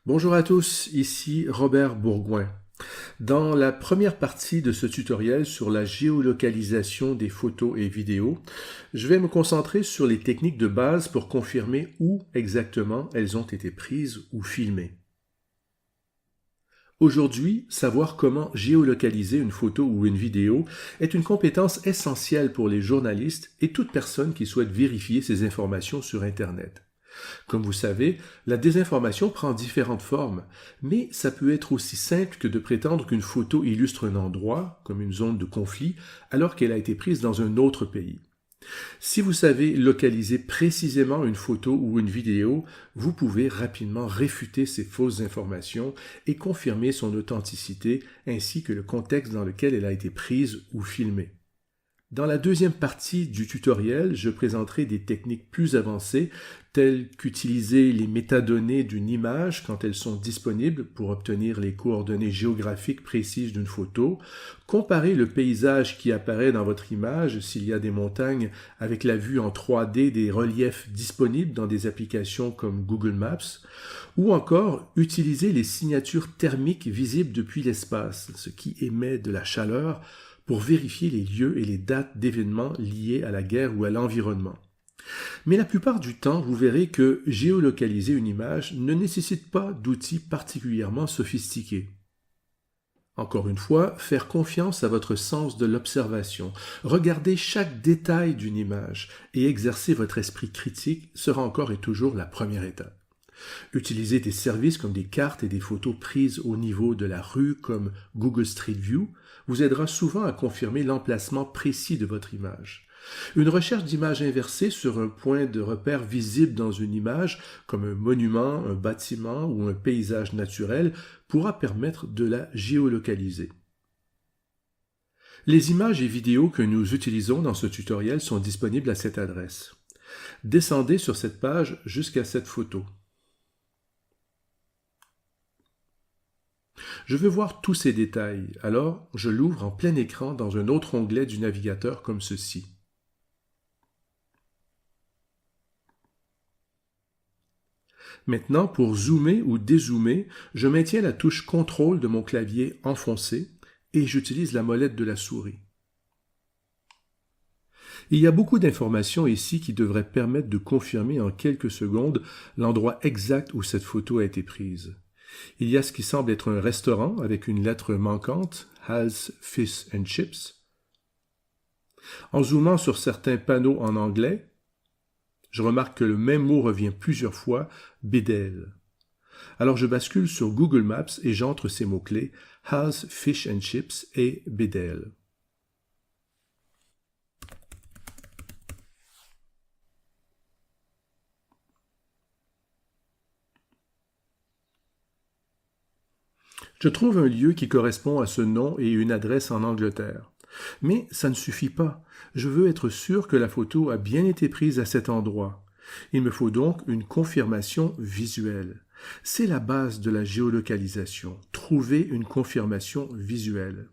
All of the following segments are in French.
Bonjour à tous, ici Robert Bourgoin. Dans la première partie de ce tutoriel sur la géolocalisation des photos et vidéos, je vais me concentrer sur les techniques de base pour confirmer où exactement elles ont été prises ou filmées. Aujourd'hui, savoir comment géolocaliser une photo ou une vidéo est une compétence essentielle pour les journalistes et toute personne qui souhaite vérifier ces informations sur Internet. Comme vous savez, la désinformation prend différentes formes, mais ça peut être aussi simple que de prétendre qu'une photo illustre un endroit, comme une zone de conflit, alors qu'elle a été prise dans un autre pays. Si vous savez localiser précisément une photo ou une vidéo, vous pouvez rapidement réfuter ces fausses informations et confirmer son authenticité ainsi que le contexte dans lequel elle a été prise ou filmée. Dans la deuxième partie du tutoriel, je présenterai des techniques plus avancées telles qu'utiliser les métadonnées d'une image quand elles sont disponibles pour obtenir les coordonnées géographiques précises d'une photo, comparer le paysage qui apparaît dans votre image s'il y a des montagnes avec la vue en 3D des reliefs disponibles dans des applications comme Google Maps, ou encore utiliser les signatures thermiques visibles depuis l'espace, ce qui émet de la chaleur, pour vérifier les lieux et les dates d'événements liés à la guerre ou à l'environnement. Mais la plupart du temps, vous verrez que géolocaliser une image ne nécessite pas d'outils particulièrement sophistiqués. Encore une fois, faire confiance à votre sens de l'observation, regarder chaque détail d'une image et exercer votre esprit critique sera encore et toujours la première étape. Utiliser des services comme des cartes et des photos prises au niveau de la rue comme Google Street View vous aidera souvent à confirmer l'emplacement précis de votre image. Une recherche d'image inversée sur un point de repère visible dans une image, comme un monument, un bâtiment ou un paysage naturel, pourra permettre de la géolocaliser. Les images et vidéos que nous utilisons dans ce tutoriel sont disponibles à cette adresse. Descendez sur cette page jusqu'à cette photo. Je veux voir tous ces détails, alors je l'ouvre en plein écran dans un autre onglet du navigateur comme ceci. Maintenant, pour zoomer ou dézoomer, je maintiens la touche CTRL de mon clavier enfoncée et j'utilise la molette de la souris. Il y a beaucoup d'informations ici qui devraient permettre de confirmer en quelques secondes l'endroit exact où cette photo a été prise. Il y a ce qui semble être un restaurant avec une lettre manquante, Hal's Fish and Chips. En zoomant sur certains panneaux en anglais, je remarque que le même mot revient plusieurs fois, Bédel. Alors je bascule sur Google Maps et j'entre ces mots-clés, Hal's Fish and Chips et Bédel. Je trouve un lieu qui correspond à ce nom et une adresse en Angleterre. Mais ça ne suffit pas. Je veux être sûr que la photo a bien été prise à cet endroit. Il me faut donc une confirmation visuelle. C'est la base de la géolocalisation, trouver une confirmation visuelle.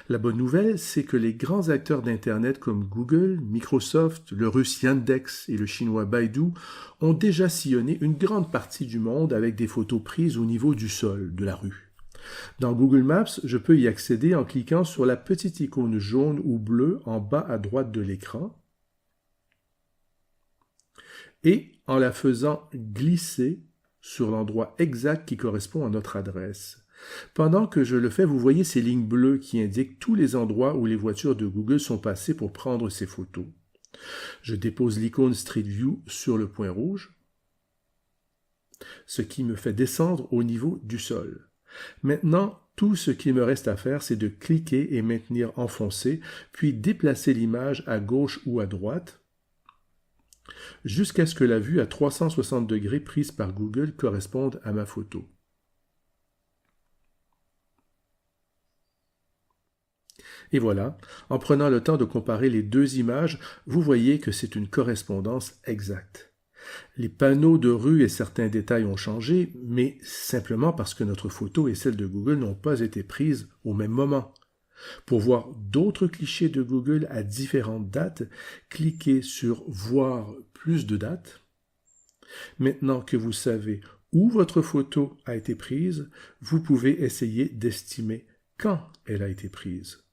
La bonne nouvelle, c'est que les grands acteurs d'Internet comme Google, Microsoft, le russe Yandex et le chinois Baidu ont déjà sillonné une grande partie du monde avec des photos prises au niveau du sol, de la rue. Dans Google Maps, je peux y accéder en cliquant sur la petite icône jaune ou bleue en bas à droite de l'écran et en la faisant glisser sur l'endroit exact qui correspond à notre adresse. Pendant que je le fais, vous voyez ces lignes bleues qui indiquent tous les endroits où les voitures de Google sont passées pour prendre ces photos. Je dépose l'icône Street View sur le point rouge, ce qui me fait descendre au niveau du sol. Maintenant, tout ce qu'il me reste à faire, c'est de cliquer et maintenir enfoncé, puis déplacer l'image à gauche ou à droite, jusqu'à ce que la vue à 360 degrés prise par Google corresponde à ma photo. Et voilà, en prenant le temps de comparer les deux images, vous voyez que c'est une correspondance exacte. Les panneaux de rue et certains détails ont changé, mais simplement parce que notre photo et celle de Google n'ont pas été prises au même moment. Pour voir d'autres clichés de Google à différentes dates, cliquez sur « Voir plus de dates ». Maintenant que vous savez où votre photo a été prise, vous pouvez essayer d'estimer quand elle a été prise.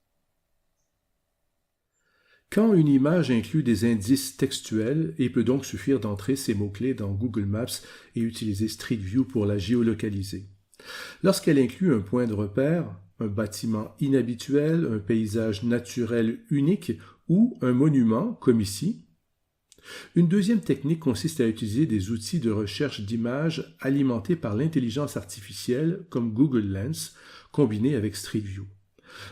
Quand une image inclut des indices textuels, il peut donc suffire d'entrer ces mots-clés dans Google Maps et utiliser Street View pour la géolocaliser. Lorsqu'elle inclut un point de repère, un bâtiment inhabituel, un paysage naturel unique ou un monument, comme ici, une deuxième technique consiste à utiliser des outils de recherche d'images alimentés par l'intelligence artificielle comme Google Lens, combinés avec Street View.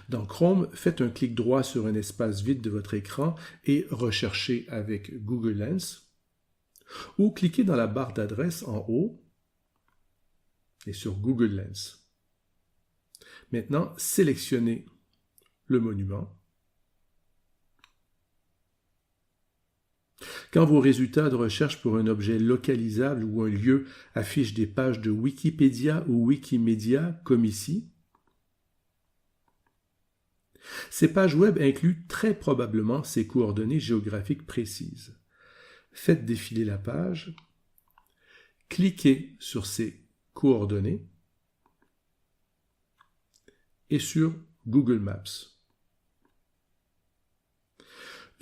Dans Chrome, faites un clic droit sur un espace vide de votre écran et recherchez avec Google Lens, ou cliquez dans la barre d'adresse en haut et sur Google Lens. Maintenant, sélectionnez le monument. Quand vos résultats de recherche pour un objet localisable ou un lieu affichent des pages de Wikipédia ou Wikimedia, comme ici, ces pages web incluent très probablement ces coordonnées géographiques précises. Faites défiler la page, cliquez sur ces coordonnées et sur Google Maps.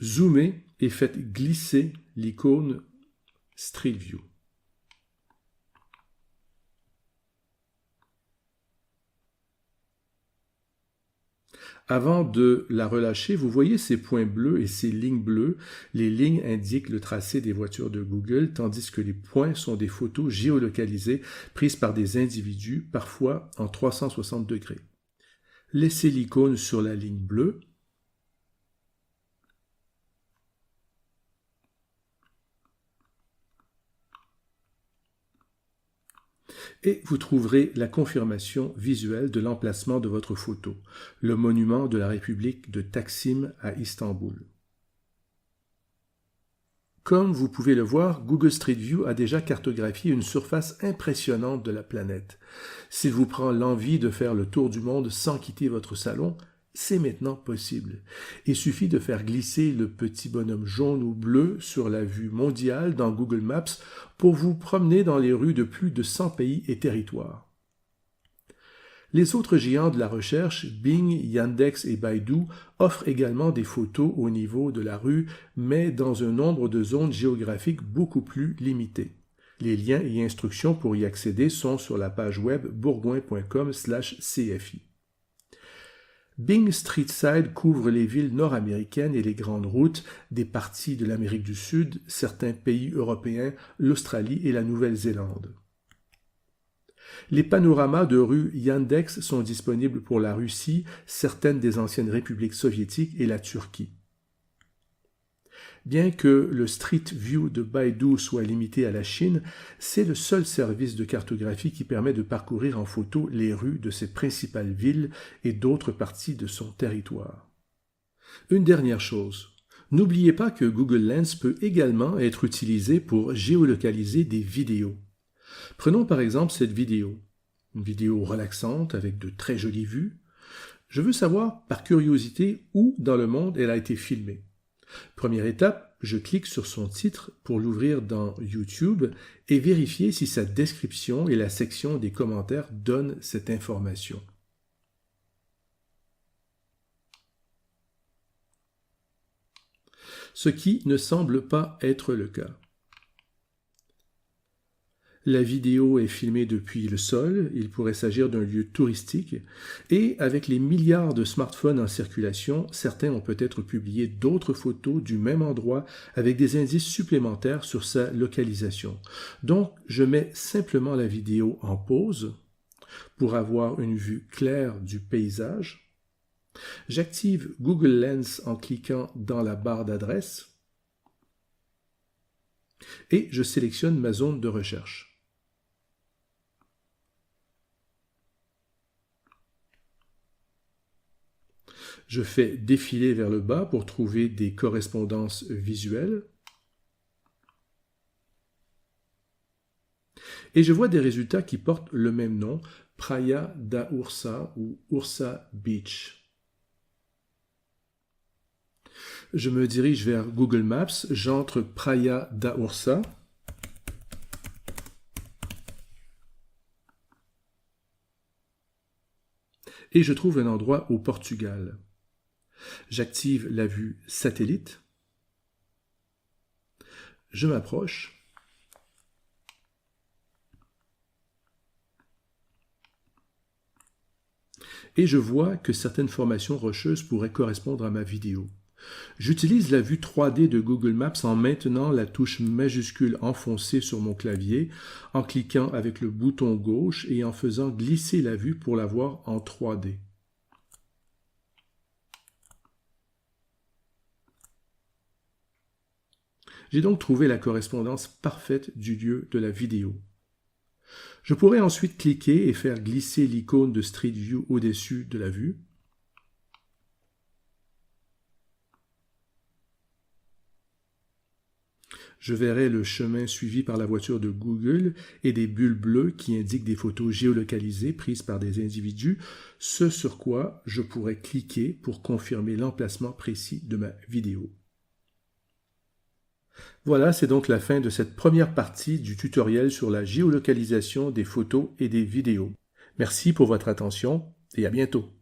Zoomez et faites glisser l'icône Street View. Avant de la relâcher, vous voyez ces points bleus et ces lignes bleues. Les lignes indiquent le tracé des voitures de Google, tandis que les points sont des photos géolocalisées prises par des individus, parfois en 360 degrés. Laissez l'icône sur la ligne bleue. Et vous trouverez la confirmation visuelle de l'emplacement de votre photo, le monument de la République de Taksim à Istanbul. Comme vous pouvez le voir, Google Street View a déjà cartographié une surface impressionnante de la planète. S'il vous prend l'envie de faire le tour du monde sans quitter votre salon, c'est maintenant possible. Il suffit de faire glisser le petit bonhomme jaune ou bleu sur la vue mondiale dans Google Maps pour vous promener dans les rues de plus de 100 pays et territoires. Les autres géants de la recherche, Bing, Yandex et Baidu, offrent également des photos au niveau de la rue, mais dans un nombre de zones géographiques beaucoup plus limité. Les liens et instructions pour y accéder sont sur la page web bourgoin.com/cfi. Bing Street Side couvre les villes nord-américaines et les grandes routes, des parties de l'Amérique du Sud, certains pays européens, l'Australie et la Nouvelle-Zélande. Les panoramas de rue Yandex sont disponibles pour la Russie, certaines des anciennes républiques soviétiques et la Turquie. Bien que le Street View de Baidu soit limité à la Chine, c'est le seul service de cartographie qui permet de parcourir en photo les rues de ses principales villes et d'autres parties de son territoire. Une dernière chose, n'oubliez pas que Google Lens peut également être utilisé pour géolocaliser des vidéos. Prenons par exemple cette vidéo, une vidéo relaxante avec de très jolies vues. Je veux savoir, par curiosité, où dans le monde elle a été filmée. Première étape, je clique sur son titre pour l'ouvrir dans YouTube et vérifier si sa description et la section des commentaires donnent cette information. Ce qui ne semble pas être le cas. La vidéo est filmée depuis le sol, il pourrait s'agir d'un lieu touristique, et avec les milliards de smartphones en circulation, certains ont peut-être publié d'autres photos du même endroit avec des indices supplémentaires sur sa localisation. Donc, je mets simplement la vidéo en pause pour avoir une vue claire du paysage. J'active Google Lens en cliquant dans la barre d'adresse et je sélectionne ma zone de recherche. Je fais défiler vers le bas pour trouver des correspondances visuelles. Et je vois des résultats qui portent le même nom, Praia da Ursa ou Ursa Beach. Je me dirige vers Google Maps, j'entre Praia da Ursa. et je trouve un endroit au Portugal. J'active la vue satellite. Je m'approche. Et je vois que certaines formations rocheuses pourraient correspondre à ma vidéo. J'utilise la vue 3D de Google Maps en maintenant la touche majuscule enfoncée sur mon clavier, en cliquant avec le bouton gauche et en faisant glisser la vue pour la voir en 3D. J'ai donc trouvé la correspondance parfaite du lieu de la vidéo. Je pourrais ensuite cliquer et faire glisser l'icône de Street View au-dessus de la vue. Je verrai le chemin suivi par la voiture de Google et des bulles bleues qui indiquent des photos géolocalisées prises par des individus, ce sur quoi je pourrais cliquer pour confirmer l'emplacement précis de ma vidéo. Voilà, c'est donc la fin de cette première partie du tutoriel sur la géolocalisation des photos et des vidéos. Merci pour votre attention et à bientôt.